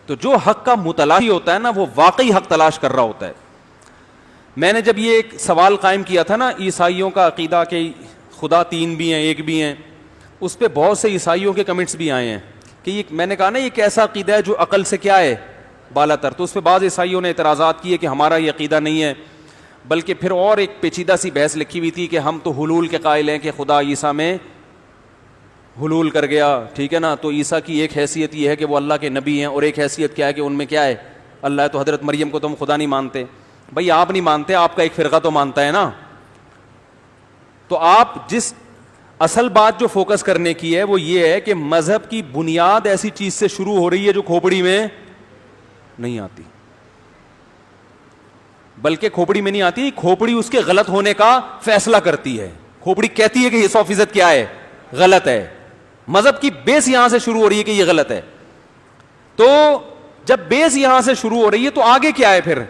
تو جو حق کا متلاشی ہوتا ہے نا وہ واقعی حق تلاش کر رہا ہوتا ہے. میں نے جب یہ ایک سوال قائم کیا تھا نا عیسائیوں کا عقیدہ کہ خدا تین بھی ہیں ایک بھی ہیں, اس پہ بہت سے عیسائیوں کے کمنٹس بھی آئے ہیں کہ یہ, میں نے کہا نا یہ کیسا عقیدہ ہے جو عقل سے کیا ہے بالا تر, تو اس پہ بعض عیسائیوں نے اعتراضات کیے کہ ہمارا یہ عقیدہ نہیں ہے, بلکہ پھر اور ایک پیچیدہ سی بحث لکھی ہوئی تھی کہ ہم تو حلول کے قائل ہیں کہ خدا عیسیٰ میں حلول کر گیا, ٹھیک ہے نا, تو عیسیٰ کی ایک حیثیت یہ ہے کہ وہ اللہ کے نبی ہیں, اور ایک حیثیت کیا ہے کہ ان میں کیا ہے اللہ ہے, تو حضرت مریم کو تم خدا نہیں مانتے. بھائی آپ نہیں مانتے, آپ کا ایک فرقہ تو مانتا ہے نا. تو آپ جس اصل بات جو فوکس کرنے کی ہے وہ یہ ہے کہ مذہب کی بنیاد ایسی چیز سے شروع ہو رہی ہے جو کھوپڑی میں نہیں آتی, بلکہ کھوپڑی میں نہیں آتی, کھوپڑی اس کے غلط ہونے کا فیصلہ کرتی ہے. کھوپڑی کہتی ہے کہ یہ 100% کیا ہے غلط ہے, مذہب کی بیس یہاں سے شروع ہو رہی ہے کہ یہ غلط ہے. تو جب بیس یہاں سے شروع ہو رہی ہے تو آگے کیا ہے پھر.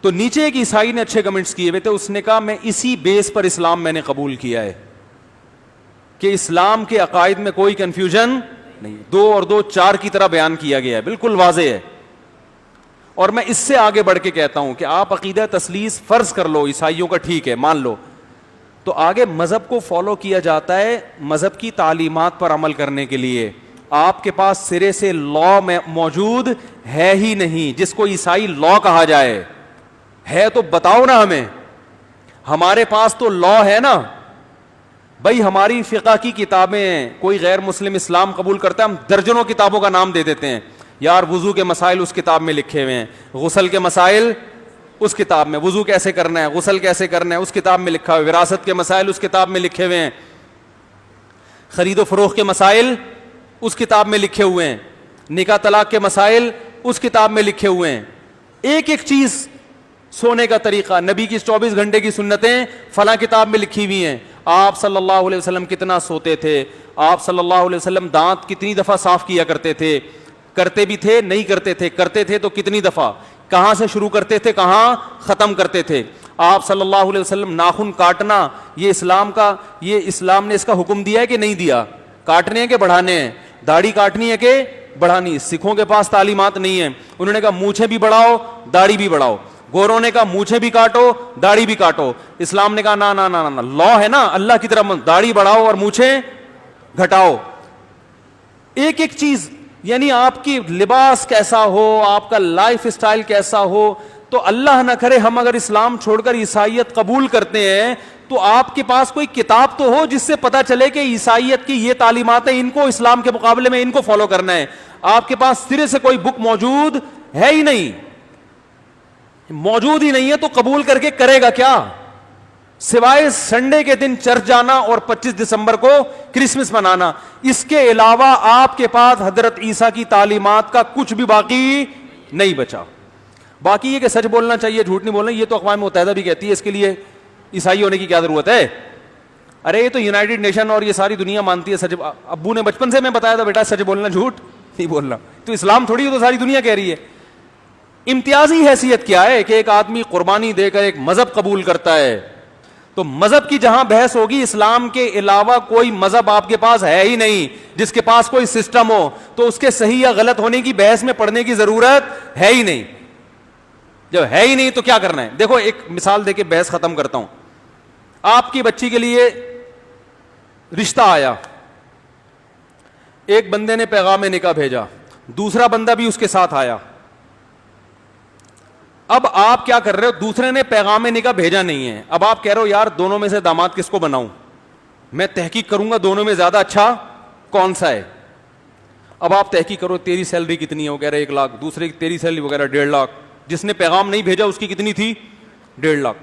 تو نیچے ایک عیسائی نے اچھے کمنٹس کیے ہوئے تھے, اس نے کہا میں اسی بیس پر اسلام میں نے قبول کیا ہے کہ اسلام کے عقائد میں کوئی کنفیوژن نہیں, 2 اور 2 4 کی طرح بیان کیا گیا ہے, بالکل واضح ہے. اور میں اس سے آگے بڑھ کے کہتا ہوں کہ آپ عقیدہ تثلیث فرض کر لو عیسائیوں کا, ٹھیک ہے مان لو, تو آگے مذہب کو فالو کیا جاتا ہے مذہب کی تعلیمات پر عمل کرنے کے لیے. آپ کے پاس سرے سے لا موجود ہے ہی نہیں جس کو عیسائی لا کہا جائے, ہے تو بتاؤ نا ہمیں. ہمارے پاس تو لا ہے نا بھائی, ہماری فقہ کی کتابیں ہیں, کوئی غیر مسلم اسلام قبول کرتا ہے ہم درجنوں کتابوں کا نام دے دیتے ہیں, یار وضو کے مسائل اس کتاب میں لکھے ہوئے ہیں, غسل کے مسائل اس کتاب میں, وضو کیسے کرنا ہے غسل کیسے کرنا ہے اس کتاب میں لکھا ہوا ہے, وراثت کے مسائل اس کتاب میں لکھے ہوئے ہیں, خرید و فروخت کے مسائل اس کتاب میں لکھے ہوئے ہیں, نکاح طلاق کے مسائل اس کتاب میں لکھے ہوئے ہیں. ایک ایک چیز, سونے کا طریقہ, نبی کی 24 گھنٹے کی سنتیں فلاں کتاب میں لکھی ہوئی ہیں, آپ صلی اللہ علیہ وسلم کتنا سوتے تھے, آپ صلی اللہ علیہ وسلم دانت کتنی دفعہ صاف کیا کرتے تھے, کرتے بھی تھے نہیں کرتے تھے, کرتے تھے تو کتنی دفعہ, کہاں سے شروع کرتے تھے کہاں ختم کرتے تھے, آپ صلی اللہ علیہ وسلم ناخن کاٹنا یہ اسلام نے اس کا حکم دیا ہے کہ نہیں دیا, کاٹنے ہیں کہ بڑھانے ہیں, داڑھی کاٹنی ہے کہ بڑھانی. سکھوں کے پاس تعلیمات نہیں ہیں, انہوں نے کہا مونچھیں بھی بڑھاؤ داڑھی بھی بڑھاؤ, گوروں نے کہا مونچھیں بھی کاٹو داڑھی بھی کاٹو, اسلام نے کہا نا نا نا نا, لا ہے نا اللہ کی طرف, داڑھی بڑھاؤ اور مونچھیں گھٹاؤ. ایک ایک چیز, یعنی آپ کی لباس کیسا ہو, آپ کا لائف اسٹائل کیسا ہو, تو اللہ نہ کرے ہم اگر اسلام چھوڑ کر عیسائیت قبول کرتے ہیں تو آپ کے پاس کوئی کتاب تو ہو جس سے پتا چلے کہ عیسائیت کی یہ تعلیمات ہیں, ان کو اسلام کے مقابلے میں ان کو فالو کرنا ہے. آپ کے پاس سرے سے کوئی بک موجود ہے ہی نہیں, موجود ہی نہیں ہے, تو قبول کر کے کرے گا کیا, سوائے سنڈے کے دن چرچ جانا اور 25 دسمبر کو کرسمس منانا. اس کے علاوہ آپ کے پاس حضرت عیسیٰ کی تعلیمات کا کچھ بھی باقی نہیں بچا. باقی یہ کہ سچ بولنا چاہیے جھوٹ نہیں بولنا, یہ تو اقوام متحدہ بھی کہتی ہے, اس کے لیے عیسائی ہونے کی کیا ضرورت ہے. ارے یہ تو یونائٹڈ نیشن اور یہ ساری دنیا مانتی ہے سچ. ابو نے بچپن سے میں بتایا تھا بیٹا سچ بولنا جھوٹ نہیں بولنا, تو اسلام تھوڑی ہے, تو ساری دنیا کہہ رہی ہے. امتیازی حیثیت کیا ہے کہ ایک آدمی قربانی دے کر ایک مذہب قبول کرتا ہے, تو مذہب کی جہاں بحث ہوگی, اسلام کے علاوہ کوئی مذہب آپ کے پاس ہے ہی نہیں جس کے پاس کوئی سسٹم ہو, تو اس کے صحیح یا غلط ہونے کی بحث میں پڑھنے کی ضرورت ہے ہی نہیں. جب ہے ہی نہیں تو کیا کرنا ہے. دیکھو ایک مثال دے کے بحث ختم کرتا ہوں. آپ کی بچی کے لیے رشتہ آیا, ایک بندے نے پیغام نکاح بھیجا, دوسرا بندہ بھی اس کے ساتھ آیا. اب آپ کیا کر رہے ہو, دوسرے نے پیغام نکاح بھیجا نہیں ہے, اب آپ کہہ رہے ہو یار دونوں میں سے داماد کس کو بناؤں, میں تحقیق کروں گا دونوں میں زیادہ اچھا کون سا ہے. اب آپ تحقیق کرو, تیری سیلری کتنی ہے, وہ کہہ رہے 1 لاکھ, دوسرے کی تیری سیلری وغیرہ 1.5 لاکھ, جس نے پیغام نہیں بھیجا اس کی کتنی تھی 1.5 لاکھ,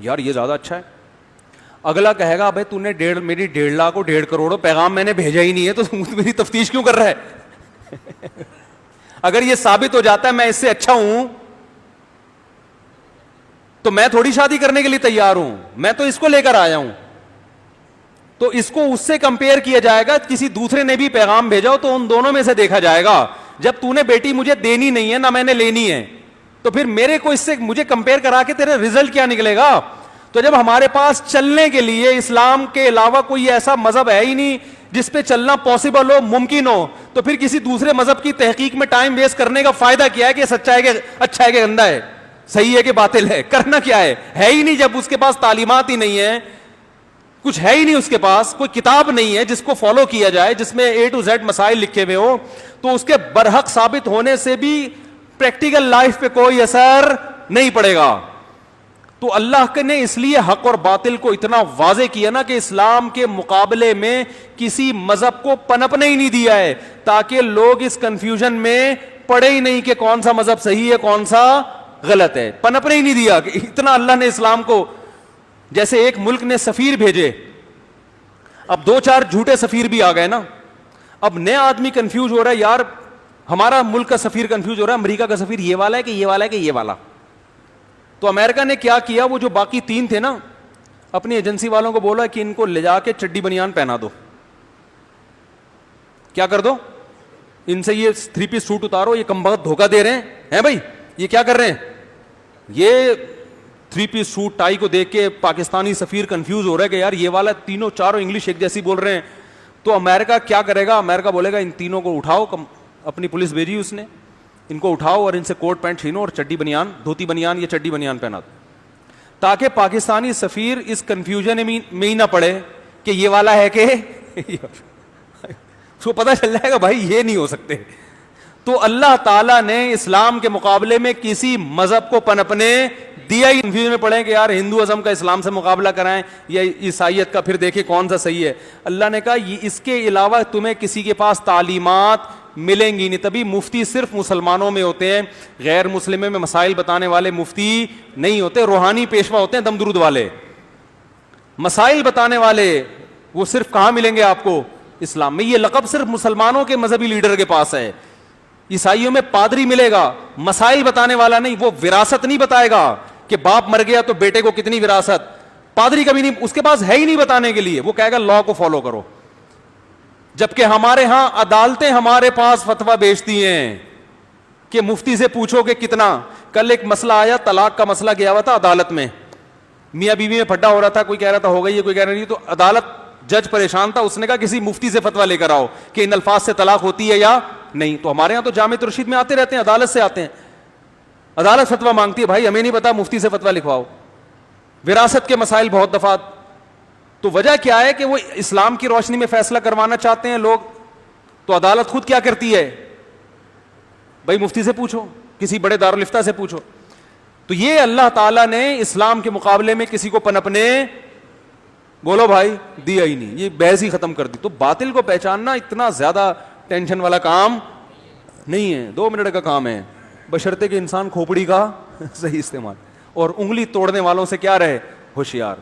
یار یہ زیادہ اچھا ہے. اگلا کہے گا بھائی تو نے میری 1.5 لاکھ اور 1.5 کروڑ پیغام میں نے بھیجا ہی نہیں ہے, تو میری تفتیش کیوں کر رہا ہے. اگر یہ ثابت ہو جاتا ہے میں اس سے اچھا ہوں تو میں تھوڑی شادی کرنے کے لیے تیار ہوں, میں تو اس کو لے کر آیا ہوں. تو اس کو اس سے کمپیئر کیا جائے گا, کسی دوسرے نے بھی پیغام بھیجا ہو تو ان دونوں میں سے دیکھا جائے گا. جب تو نے بیٹی مجھے دینی نہیں ہے نہ میں نے لینی ہے, تو پھر میرے کو اس سے مجھے کمپیئر کرا کے تیرے رزلٹ کیا نکلے گا. تو جب ہمارے پاس چلنے کے لیے اسلام کے علاوہ کوئی ایسا مذہب ہے ہی نہیں جس پہ چلنا پاسبل ہو, ممکن ہو, تو پھر کسی دوسرے مذہب کی تحقیق میں ٹائم ویسٹ کرنے کا فائدہ کیا ہے کہ سچا ہے کہ اچھا ہے کہ گندا ہے, صحیح ہے کہ باطل ہے, کرنا کیا ہے ہی نہیں. جب اس کے پاس تعلیمات ہی نہیں ہے, کچھ ہے ہی نہیں اس کے پاس, کوئی کتاب نہیں ہے جس کو فالو کیا جائے, جس میں A to Z مسائل لکھے ہوئے ہو, تو اس کے برحق ثابت ہونے سے بھی پریکٹیکل لائف پہ کوئی اثر نہیں پڑے گا. تو اللہ نے اس لیے حق اور باطل کو اتنا واضح کیا نا کہ اسلام کے مقابلے میں کسی مذہب کو پنپنے ہی نہیں دیا ہے, تاکہ لوگ اس کنفیوژن میں پڑے ہی نہیں کہ کون سا مذہب صحیح ہے کون سا غلط ہے. پنپنے ہی نہیں دیا کہ اتنا اللہ نے اسلام کو, جیسے ایک ملک نے سفیر بھیجے, اب 2-4 جھوٹے سفیر بھی آ گئے نا, اب نیا آدمی کنفیوز ہو رہا ہے, یار ہمارا ملک کا سفیر کنفیوز ہو رہا ہے, امریکہ کا سفیر یہ والا ہے کہ یہ والا ہے کہ یہ والا. تو امریکہ نے کیا کیا, وہ جو باقی 3 تھے نا, اپنی ایجنسی والوں کو بولا کہ ان کو لے جا کے چڈی بنیان پہنا دو. کیا کر دو, ان سے یہ 3 پیس سوٹ اتارو, یہ کم بخت دھوکہ دے رہے ہیں بھائی, یہ کیا کر رہے ہیں, یہ 3 پیس سوٹ ٹائی کو دیکھ کے پاکستانی سفیر کنفیوز ہو رہا ہے کہ یار یہ والا, تینوں چاروں انگلش ایک جیسی بول رہے ہیں. تو امریکہ کیا کرے گا, امریکہ بولے گا ان تینوں کو اٹھاؤ, اپنی پولیس بھیجی اس نے, ان کو اٹھاؤ اور ان سے کوٹ پینٹ چھینو اور چڈی بنیان, دھوتی بنیان یا چڈی بنیان پہنا دو, تاکہ پاکستانی سفیر اس کنفیوژن میں ہی نہ پڑے کہ یہ والا ہے کہ اس کو پتہ چل جائے گا بھائی یہ نہیں ہو سکتے. تو اللہ تعالیٰ نے اسلام کے مقابلے میں کسی مذہب کو پنپنے دیا ہی. کنفیوژن میں پڑھیں کہ یار ہندوازم کا اسلام سے مقابلہ کرائیں یا عیسائیت کا, پھر دیکھیں کون سا صحیح ہے. اللہ نے کہا اس کے علاوہ تمہیں کسی کے پاس تعلیمات ملیں گی نہیں. تبھی مفتی صرف مسلمانوں میں ہوتے ہیں, غیر مسلموں میں مسائل بتانے والے مفتی نہیں ہوتے. روحانی پیشوا ہوتے ہیں, دم درود والے. مسائل بتانے والے وہ صرف کہاں ملیں گے آپ کو, اسلام میں. یہ لقب صرف مسلمانوں کے مذہبی لیڈر کے پاس ہے. عیسائیوں میں پادری ملے گا, مسائل بتانے والا نہیں. وہ وراثت نہیں بتائے گا کہ باپ مر گیا تو بیٹے کو کتنی وراثت, پادری کبھی نہیں, اس کے پاس ہے ہی نہیں بتانے کے لیے. وہ کہے گا لا کو فالو کرو. جبکہ ہمارے ہاں عدالتیں ہمارے پاس فتویٰ بیچتی ہیں کہ مفتی سے پوچھو کہ کتنا. کل ایک مسئلہ آیا, طلاق کا مسئلہ گیا ہوا تھا عدالت میں, میاں بیوی میں پھڈا ہو رہا تھا, کوئی کہہ رہا تھا ہو گئی ہے, کوئی کہہ رہا نہیں. تو عدالت جج پریشان تھا, اس نے کہا کسی مفتی سے فتویٰ لے کر آؤ کہ ان الفاظ سے طلاق ہوتی ہے یا نہیں. تو ہمارے یہاں تو جامع رشید میں آتے رہتے ہیں, عدالت سے آتے ہیں, عدالت فتویٰ مانگتی ہے, بھائی ہمیں نہیں پتا, مفتی سے فتویٰ لکھواؤ. وراثت کے مسائل بہت دفعہ. تو وجہ کیا ہے کہ وہ اسلام کی روشنی میں فیصلہ کروانا چاہتے ہیں لوگ. تو عدالت خود کیا کرتی ہے, بھائی مفتی سے پوچھو, کسی بڑے دارالفتہ سے پوچھو. تو یہ اللہ تعالیٰ نے اسلام کے مقابلے میں کسی کو پنپنے بولو بھائی دیا ہی نہیں, یہ بحث ہی ختم کر دی. تو باطل کو پہچاننا اتنا زیادہ ٹینشن والا کام نہیں ہے, 2 منٹ کا کام ہے, بشرطے کہ انسان کھوپڑی کا صحیح استعمال, اور انگلی توڑنے والوں سے کیا رہے, ہوشیار,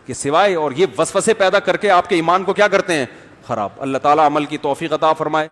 کہ سوائے, اور یہ وسوسے پیدا کر کے آپ کے ایمان کو کیا کرتے ہیں, خراب. اللہ تعالیٰ عمل کی توفیق عطا فرمائے.